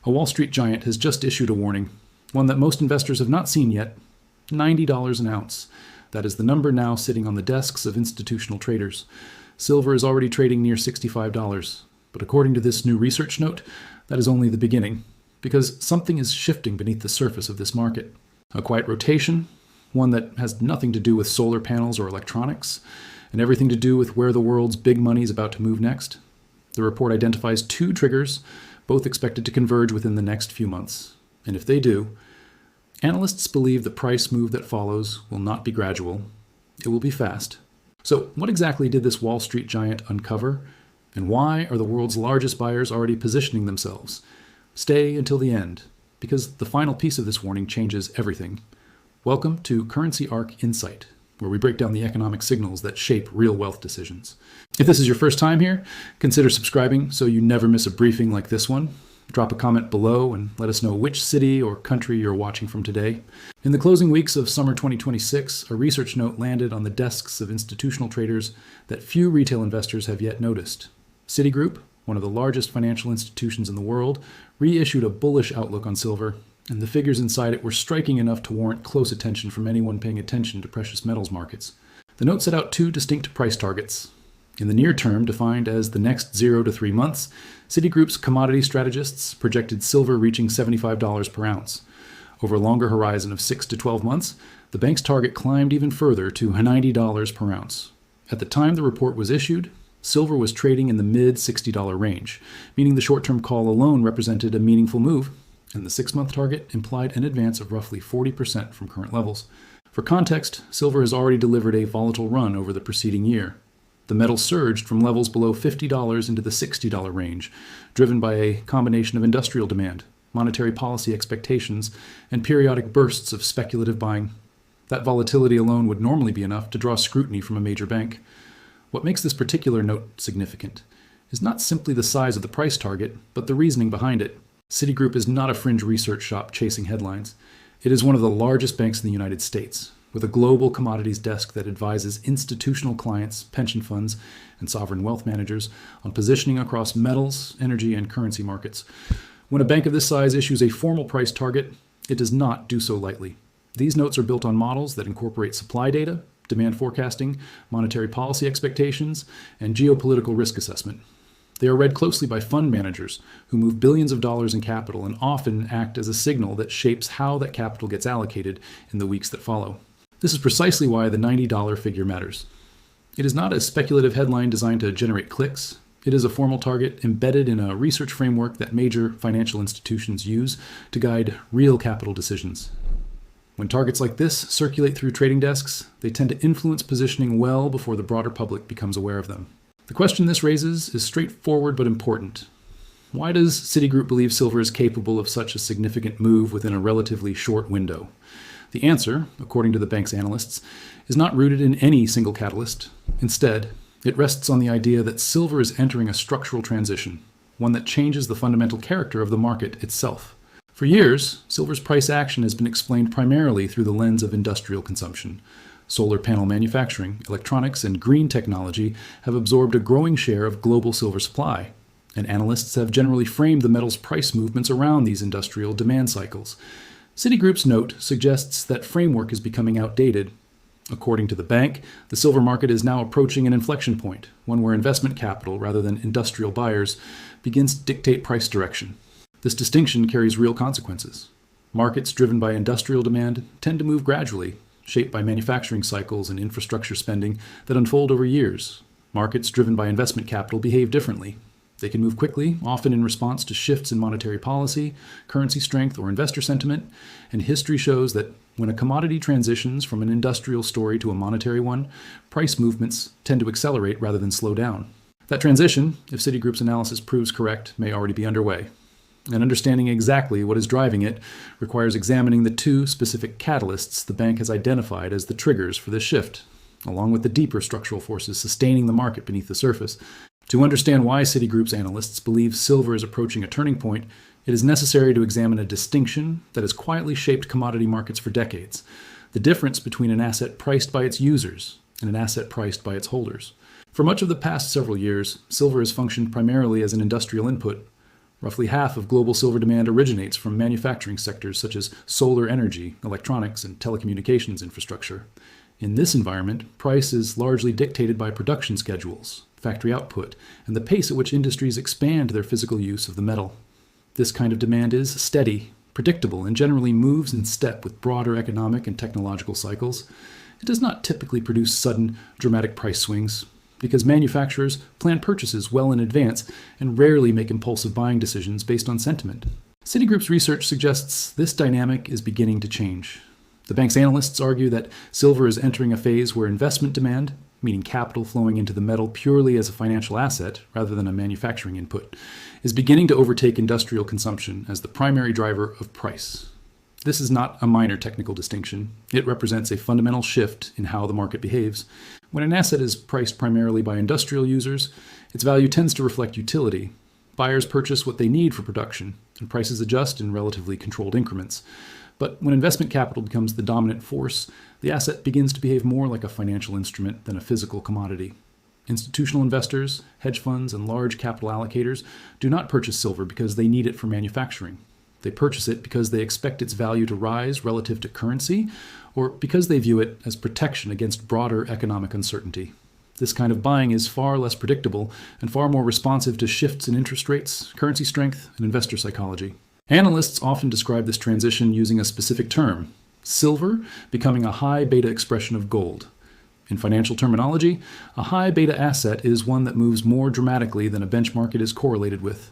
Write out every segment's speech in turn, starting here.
A Wall Street giant has just issued a warning, one that most investors have not seen yet: $90 an ounce. That is the number now sitting on the desks of institutional traders. Silver is already trading near $65, but according to this new research note, that is only the beginning, because something is shifting beneath the surface of this market. A quiet rotation, one that has nothing to do with solar panels or electronics, and everything to do with where the world's big money is about to move next. The report identifies two triggers, both expected to converge within the next few months. And if they do, analysts believe the price move that follows will not be gradual. It will be fast. So what exactly did this Wall Street giant uncover? And why are the world's largest buyers already positioning themselves? Stay until the end, because the final piece of this warning changes everything. Welcome to Currency Arc Insight, where we break down the economic signals that shape real wealth decisions. If this is your first time here, consider subscribing so you never miss a briefing like this one. Drop a comment below and let us know which city or country you're watching from today. In the closing weeks of summer 2026, a research note landed on the desks of institutional traders that few retail investors have yet noticed. Citigroup, one of the largest financial institutions in the world, reissued a bullish outlook on silver, and the figures inside it were striking enough to warrant close attention from anyone paying attention to precious metals markets. The note set out two distinct price targets. In the near term, defined as the next 0 to 3 months, Citigroup's commodity strategists projected silver reaching $75 per ounce. Over a longer horizon of 6 to 12 months, the bank's target climbed even further to $90 per ounce. At the time the report was issued, silver was trading in the mid-$60 range, meaning the short-term call alone represented a meaningful move, and the 6-month target implied an advance of roughly 40% from current levels. For context, silver has already delivered a volatile run over the preceding year. The metal surged from levels below $50 into the $60 range, driven by a combination of industrial demand, monetary policy expectations, and periodic bursts of speculative buying. That volatility alone would normally be enough to draw scrutiny from a major bank. What makes this particular note significant is not simply the size of the price target, but the reasoning behind it. Citigroup is not a fringe research shop chasing headlines. It is one of the largest banks in the United States, with a global commodities desk that advises institutional clients, pension funds, and sovereign wealth managers on positioning across metals, energy, and currency markets. When a bank of this size issues a formal price target, it does not do so lightly. These notes are built on models that incorporate supply data, demand forecasting, monetary policy expectations, and geopolitical risk assessment. They are read closely by fund managers who move billions of dollars in capital and often act as a signal that shapes how that capital gets allocated in the weeks that follow. This is precisely why the $90 figure matters. It is not a speculative headline designed to generate clicks. It is a formal target embedded in a research framework that major financial institutions use to guide real capital decisions. When targets like this circulate through trading desks, they tend to influence positioning well before the broader public becomes aware of them. The question this raises is straightforward but important. Why does Citigroup believe silver is capable of such a significant move within a relatively short window? The answer, according to the bank's analysts, is not rooted in any single catalyst. Instead, it rests on the idea that silver is entering a structural transition, one that changes the fundamental character of the market itself. For years, silver's price action has been explained primarily through the lens of industrial consumption. Solar panel manufacturing, electronics, and green technology have absorbed a growing share of global silver supply, and analysts have generally framed the metal's price movements around these industrial demand cycles. Citigroup's note suggests that framework is becoming outdated. According to the bank, the silver market is now approaching an inflection point, one where investment capital, rather than industrial buyers, begins to dictate price direction. This distinction carries real consequences. Markets driven by industrial demand tend to move gradually, shaped by manufacturing cycles and infrastructure spending that unfold over years. Markets driven by investment capital behave differently. They can move quickly, often in response to shifts in monetary policy, currency strength, or investor sentiment, and history shows that when a commodity transitions from an industrial story to a monetary one, price movements tend to accelerate rather than slow down. That transition, if Citigroup's analysis proves correct, may already be underway. And understanding exactly what is driving it requires examining the two specific catalysts the bank has identified as the triggers for this shift, along with the deeper structural forces sustaining the market beneath the surface. To understand why Citigroup's analysts believe silver is approaching a turning point, it is necessary to examine a distinction that has quietly shaped commodity markets for decades: the difference between an asset priced by its users and an asset priced by its holders. For much of the past several years, silver has functioned primarily as an industrial input, Roughly half of global silver demand originates from manufacturing sectors such as solar energy, electronics, and telecommunications infrastructure. In this environment, price is largely dictated by production schedules, factory output, and the pace at which industries expand their physical use of the metal. This kind of demand is steady, predictable, and generally moves in step with broader economic and technological cycles. It does not typically produce sudden, dramatic price swings, because manufacturers plan purchases well in advance and rarely make impulsive buying decisions based on sentiment. Citigroup's research suggests this dynamic is beginning to change. The bank's analysts argue that silver is entering a phase where investment demand, meaning capital flowing into the metal purely as a financial asset rather than a manufacturing input, is beginning to overtake industrial consumption as the primary driver of price. This is not a minor technical distinction. It represents a fundamental shift in how the market behaves. When an asset is priced primarily by industrial users, its value tends to reflect utility. Buyers purchase what they need for production, and prices adjust in relatively controlled increments. But when investment capital becomes the dominant force, the asset begins to behave more like a financial instrument than a physical commodity. Institutional investors, hedge funds, and large capital allocators do not purchase silver because they need it for manufacturing. They purchase it because they expect its value to rise relative to currency, or because they view it as protection against broader economic uncertainty. This kind of buying is far less predictable and far more responsive to shifts in interest rates, currency strength, and investor psychology. Analysts often describe this transition using a specific term: silver becoming a high beta expression of gold. In financial terminology, a high beta asset is one that moves more dramatically than a benchmark it is correlated with.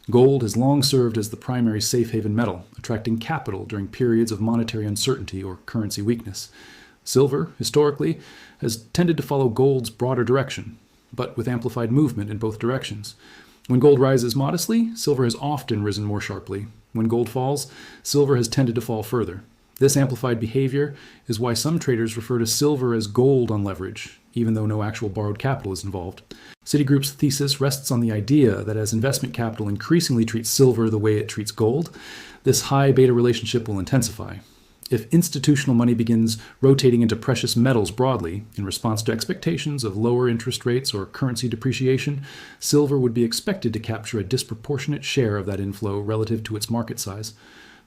Gold has long served as the primary safe haven metal, attracting capital during periods of monetary uncertainty or currency weakness. Silver, historically, has tended to follow gold's broader direction, but with amplified movement in both directions. When gold rises modestly, silver has often risen more sharply. When gold falls, silver has tended to fall further. This amplified behavior is why some traders refer to silver as gold on leverage, even though no actual borrowed capital is involved. Citigroup's thesis rests on the idea that as investment capital increasingly treats silver the way it treats gold, this high beta relationship will intensify. If institutional money begins rotating into precious metals broadly, in response to expectations of lower interest rates or currency depreciation, silver would be expected to capture a disproportionate share of that inflow relative to its market size.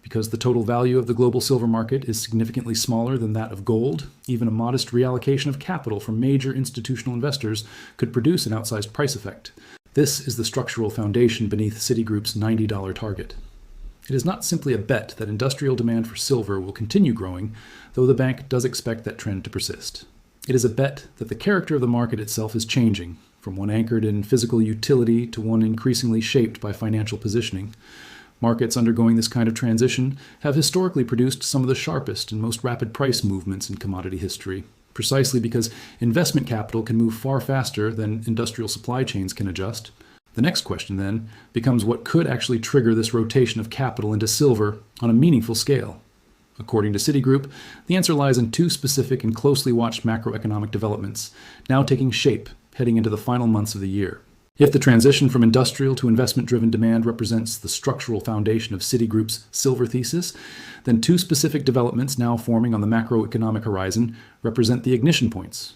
Because the total value of the global silver market is significantly smaller than that of gold, even a modest reallocation of capital from major institutional investors could produce an outsized price effect. This is the structural foundation beneath Citigroup's $90 target. It is not simply a bet that industrial demand for silver will continue growing, though the bank does expect that trend to persist. It is a bet that the character of the market itself is changing, from one anchored in physical utility to one increasingly shaped by financial positioning. Markets undergoing this kind of transition have historically produced some of the sharpest and most rapid price movements in commodity history, precisely because investment capital can move far faster than industrial supply chains can adjust. The next question, then, becomes what could actually trigger this rotation of capital into silver on a meaningful scale. According to Citigroup, the answer lies in two specific and closely watched macroeconomic developments, now taking shape heading into the final months of the year. If the transition from industrial to investment-driven demand represents the structural foundation of Citigroup's silver thesis, then two specific developments now forming on the macroeconomic horizon represent the ignition points.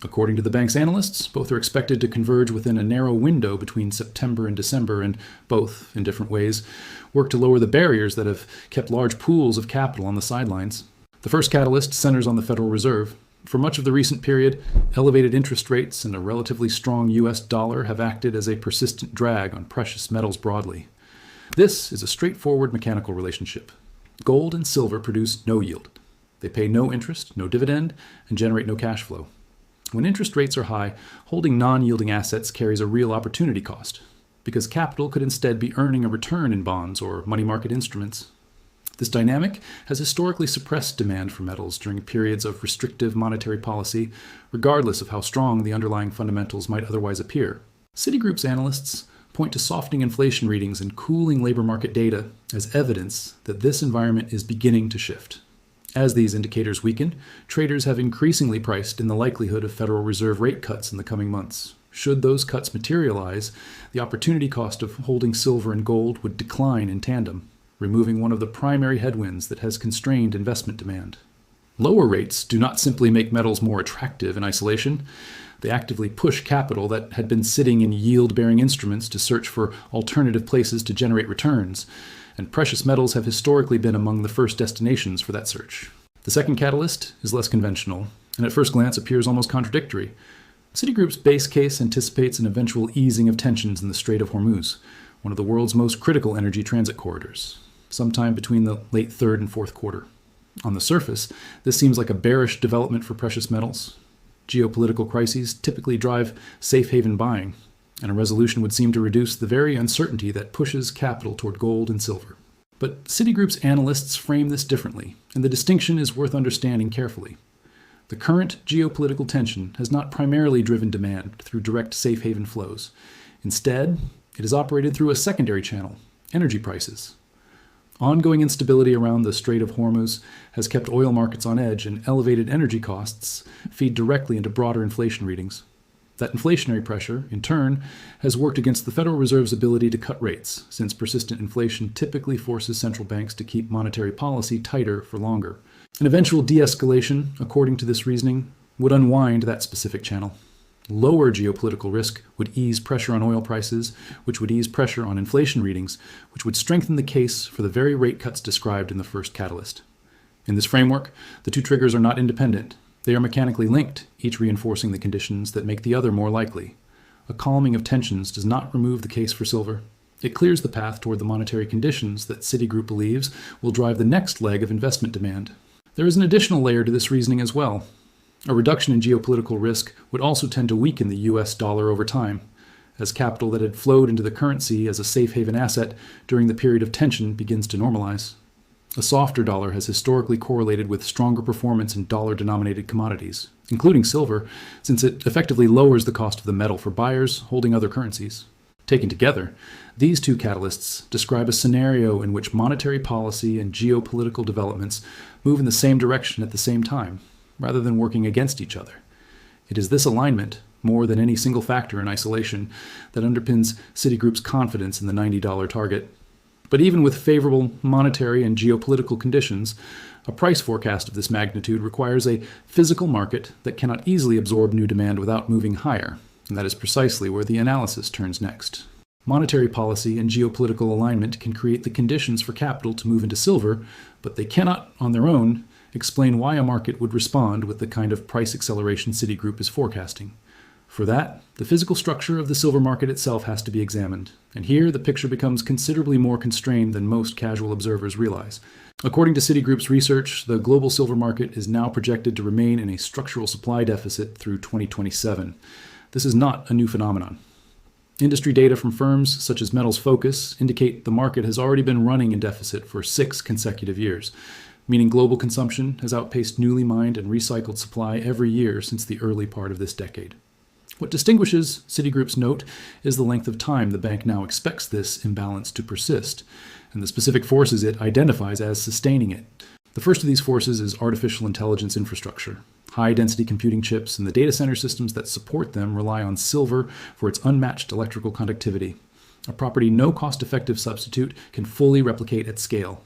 According to the bank's analysts, both are expected to converge within a narrow window between September and December, and both, in different ways, work to lower the barriers that have kept large pools of capital on the sidelines. The first catalyst centers on the Federal Reserve. For much of the recent period, elevated interest rates and a relatively strong U.S. dollar have acted as a persistent drag on precious metals broadly. This is a straightforward mechanical relationship. Gold and silver produce no yield. They pay no interest, no dividend, and generate no cash flow. When interest rates are high, holding non-yielding assets carries a real opportunity cost, because capital could instead be earning a return in bonds or money market instruments. This dynamic has historically suppressed demand for metals during periods of restrictive monetary policy, regardless of how strong the underlying fundamentals might otherwise appear. Citigroup's analysts point to softening inflation readings and cooling labor market data as evidence that this environment is beginning to shift. As these indicators weaken, traders have increasingly priced in the likelihood of Federal Reserve rate cuts in the coming months. Should those cuts materialize, the opportunity cost of holding silver and gold would decline in tandem, removing one of the primary headwinds that has constrained investment demand. Lower rates do not simply make metals more attractive in isolation. They actively push capital that had been sitting in yield-bearing instruments to search for alternative places to generate returns, and precious metals have historically been among the first destinations for that search. The second catalyst is less conventional, and at first glance appears almost contradictory. Citigroup's base case anticipates an eventual easing of tensions in the Strait of Hormuz, one of the world's most critical energy transit corridors, sometime between the late third and fourth quarter. On the surface, this seems like a bearish development for precious metals. Geopolitical crises typically drive safe haven buying, and a resolution would seem to reduce the very uncertainty that pushes capital toward gold and silver. But Citigroup's analysts frame this differently, and the distinction is worth understanding carefully. The current geopolitical tension has not primarily driven demand through direct safe haven flows. Instead, it has operated through a secondary channel, energy prices. Ongoing instability around the Strait of Hormuz has kept oil markets on edge, and elevated energy costs feed directly into broader inflation readings. That inflationary pressure, in turn, has worked against the Federal Reserve's ability to cut rates, since persistent inflation typically forces central banks to keep monetary policy tighter for longer. An eventual de-escalation, according to this reasoning, would unwind that specific channel. Lower geopolitical risk would ease pressure on oil prices, which would ease pressure on inflation readings, which would strengthen the case for the very rate cuts described in the first catalyst. In this framework, the two triggers are not independent. They are mechanically linked, each reinforcing the conditions that make the other more likely. A calming of tensions does not remove the case for silver. It clears the path toward the monetary conditions that Citigroup believes will drive the next leg of investment demand. There is an additional layer to this reasoning as well. A reduction in geopolitical risk would also tend to weaken the US dollar over time, as capital that had flowed into the currency as a safe haven asset during the period of tension begins to normalize. A softer dollar has historically correlated with stronger performance in dollar-denominated commodities, including silver, since it effectively lowers the cost of the metal for buyers holding other currencies. Taken together, these two catalysts describe a scenario in which monetary policy and geopolitical developments move in the same direction at the same time, rather than working against each other. It is this alignment, more than any single factor in isolation, that underpins Citigroup's confidence in the $90 target. But even with favorable monetary and geopolitical conditions, a price forecast of this magnitude requires a physical market that cannot easily absorb new demand without moving higher, and that is precisely where the analysis turns next. Monetary policy and geopolitical alignment can create the conditions for capital to move into silver, but they cannot, on their own, explain why a market would respond with the kind of price acceleration Citigroup is forecasting. For that, the physical structure of the silver market itself has to be examined, and here the picture becomes considerably more constrained than most casual observers realize. According to Citigroup's research, the global silver market is now projected to remain in a structural supply deficit through 2027. This is not a new phenomenon. Industry data from firms such as Metals Focus indicate the market has already been running in deficit for 6 consecutive years, meaning global consumption has outpaced newly mined and recycled supply every year since the early part of this decade. What distinguishes Citigroup's note is the length of time the bank now expects this imbalance to persist, and the specific forces it identifies as sustaining it. The first of these forces is artificial intelligence infrastructure. High-density computing chips and the data center systems that support them rely on silver for its unmatched electrical conductivity, a property no cost-effective substitute can fully replicate at scale.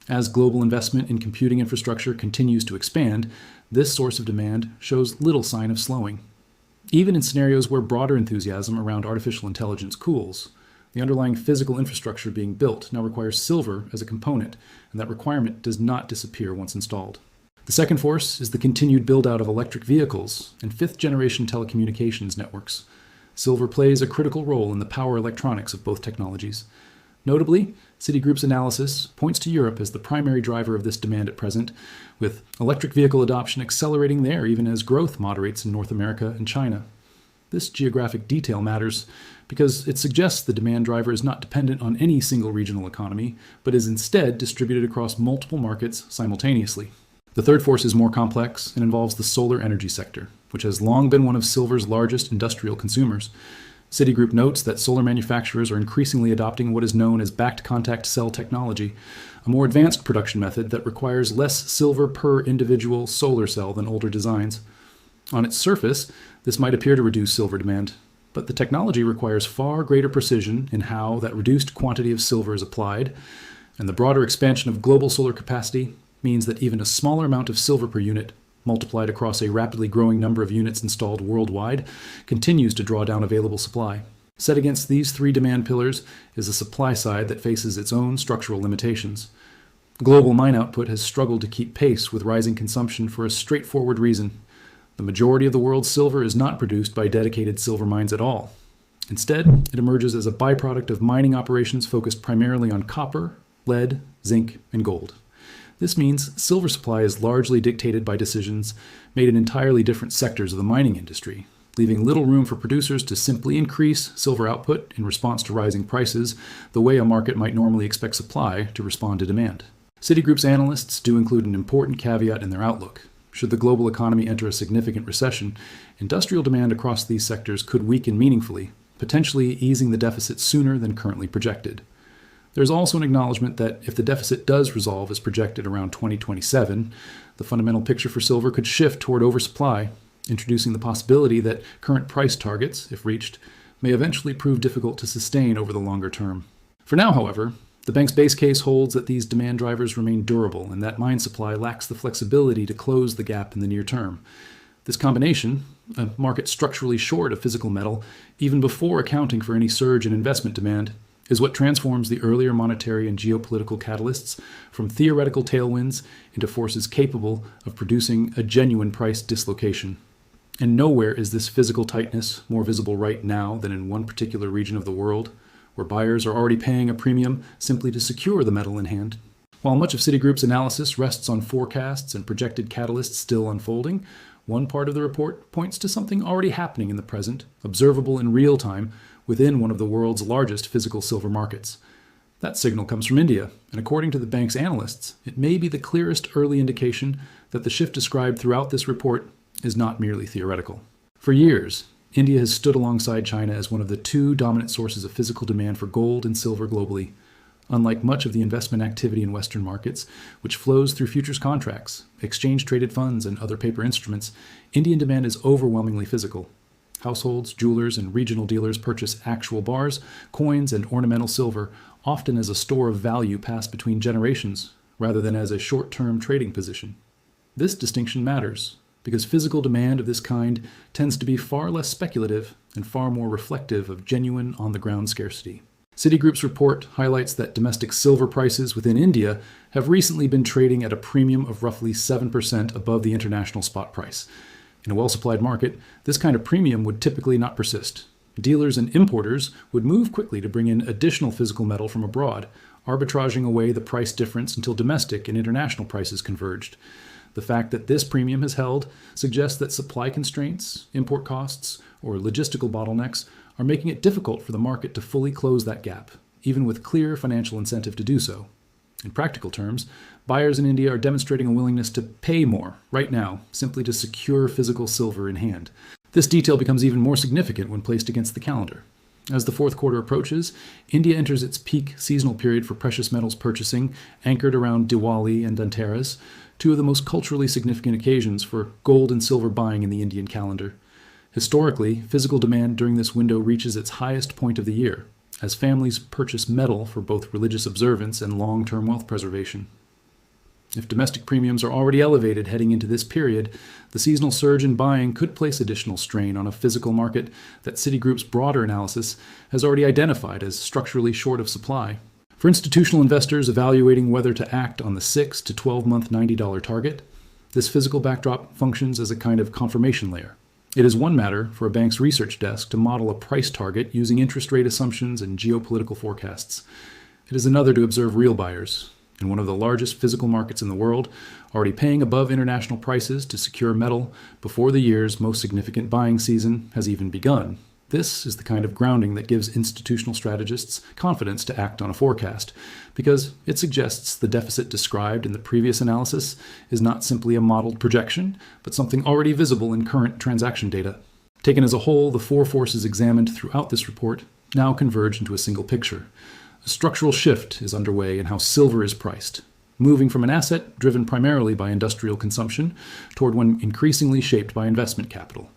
As global investment in computing infrastructure continues to expand, this source of demand shows little sign of slowing. Even in scenarios where broader enthusiasm around artificial intelligence cools, the underlying physical infrastructure being built now requires silver as a component, and that requirement does not disappear once installed. The second force is the continued build-out of electric vehicles and fifth-generation telecommunications networks. Silver plays a critical role in the power electronics of both technologies. Notably, Citigroup's analysis points to Europe as the primary driver of this demand at present, with electric vehicle adoption accelerating there even as growth moderates in North America and China. This geographic detail matters because it suggests the demand driver is not dependent on any single regional economy, but is instead distributed across multiple markets simultaneously. The third force is more complex and involves the solar energy sector, which has long been one of silver's largest industrial consumers. Citigroup notes that solar manufacturers are increasingly adopting what is known as backed contact cell technology, a more advanced production method that requires less silver per individual solar cell than older designs. On its surface, this might appear to reduce silver demand, but the technology requires far greater precision in how that reduced quantity of silver is applied, and the broader expansion of global solar capacity means that even a smaller amount of silver per unit, multiplied across a rapidly growing number of units installed worldwide, continues to draw down available supply. Set against these three demand pillars is a supply side that faces its own structural limitations. Global mine output has struggled to keep pace with rising consumption for a straightforward reason. The majority of the world's silver is not produced by dedicated silver mines at all. Instead, it emerges as a byproduct of mining operations focused primarily on copper, lead, zinc, and gold. This means silver supply is largely dictated by decisions made in entirely different sectors of the mining industry, leaving little room for producers to simply increase silver output in response to rising prices the way a market might normally expect supply to respond to demand. Citigroup's analysts do include an important caveat in their outlook. Should the global economy enter a significant recession, industrial demand across these sectors could weaken meaningfully, potentially easing the deficit sooner than currently projected. There's also an acknowledgement that if the deficit does resolve as projected around 2027, the fundamental picture for silver could shift toward oversupply, introducing the possibility that current price targets, if reached, may eventually prove difficult to sustain over the longer term. For now, however, the bank's base case holds that these demand drivers remain durable and that mine supply lacks the flexibility to close the gap in the near term. This combination, a market structurally short of physical metal, even before accounting for any surge in investment demand, is what transforms the earlier monetary and geopolitical catalysts from theoretical tailwinds into forces capable of producing a genuine price dislocation. And nowhere is this physical tightness more visible right now than in one particular region of the world, where buyers are already paying a premium simply to secure the metal in hand. While much of Citigroup's analysis rests on forecasts and projected catalysts still unfolding, one part of the report points to something already happening in the present, observable in real time, within one of the world's largest physical silver markets. That signal comes from India, and according to the bank's analysts, it may be the clearest early indication that the shift described throughout this report is not merely theoretical. For years, India has stood alongside China as one of the two dominant sources of physical demand for gold and silver globally. Unlike much of the investment activity in Western markets, which flows through futures contracts, exchange-traded funds, and other paper instruments, Indian demand is overwhelmingly physical. Households, jewelers, and regional dealers purchase actual bars, coins, and ornamental silver, often as a store of value passed between generations, rather than as a short-term trading position. This distinction matters, because physical demand of this kind tends to be far less speculative and far more reflective of genuine on-the-ground scarcity. Citigroup's report highlights that domestic silver prices within India have recently been trading at a premium of roughly 7% above the international spot price. In a well-supplied market, this kind of premium would typically not persist. Dealers and importers would move quickly to bring in additional physical metal from abroad, arbitraging away the price difference until domestic and international prices converged. The fact that this premium has held suggests that supply constraints, import costs, or logistical bottlenecks are making it difficult for the market to fully close that gap, even with clear financial incentive to do so. In practical terms, buyers in India are demonstrating a willingness to pay more right now simply to secure physical silver in hand. This detail becomes even more significant when placed against the calendar. As the fourth quarter approaches, India enters its peak seasonal period for precious metals purchasing, anchored around Diwali and Dhanteras, two of the most culturally significant occasions for gold and silver buying in the Indian calendar. Historically, physical demand during this window reaches its highest point of the year, as families purchase metal for both religious observance and long-term wealth preservation. If domestic premiums are already elevated heading into this period, the seasonal surge in buying could place additional strain on a physical market that Citigroup's broader analysis has already identified as structurally short of supply. For institutional investors evaluating whether to act on the 6 to 12-month $90 target, this physical backdrop functions as a kind of confirmation layer. It is one matter for a bank's research desk to model a price target using interest rate assumptions and geopolitical forecasts. It is another to observe real buyers, in one of the largest physical markets in the world, already paying above international prices to secure metal before the year's most significant buying season has even begun. This is the kind of grounding that gives institutional strategists confidence to act on a forecast, because it suggests the deficit described in the previous analysis is not simply a modeled projection, but something already visible in current transaction data. Taken as a whole, the four forces examined throughout this report now converge into a single picture. A structural shift is underway in how silver is priced, moving from an asset driven primarily by industrial consumption toward one increasingly shaped by investment capital.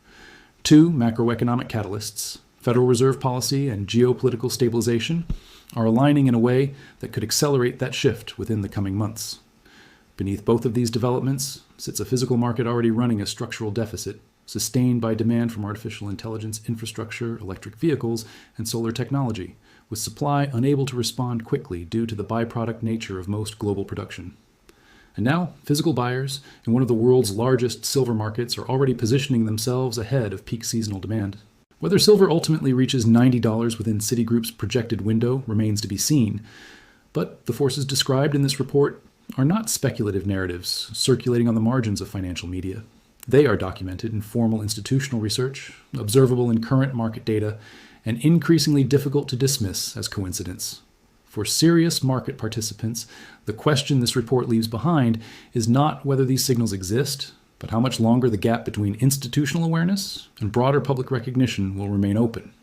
Two macroeconomic catalysts, Federal Reserve policy and geopolitical stabilization, are aligning in a way that could accelerate that shift within the coming months. Beneath both of these developments sits a physical market already running a structural deficit, sustained by demand from artificial intelligence infrastructure, electric vehicles, and solar technology, with supply unable to respond quickly due to the byproduct nature of most global production. And now, physical buyers in one of the world's largest silver markets are already positioning themselves ahead of peak seasonal demand. Whether silver ultimately reaches $90 within Citigroup's projected window remains to be seen, but the forces described in this report are not speculative narratives circulating on the margins of financial media. They are documented in formal institutional research, observable in current market data, and increasingly difficult to dismiss as coincidence. For serious market participants, the question this report leaves behind is not whether these signals exist, but how much longer the gap between institutional awareness and broader public recognition will remain open.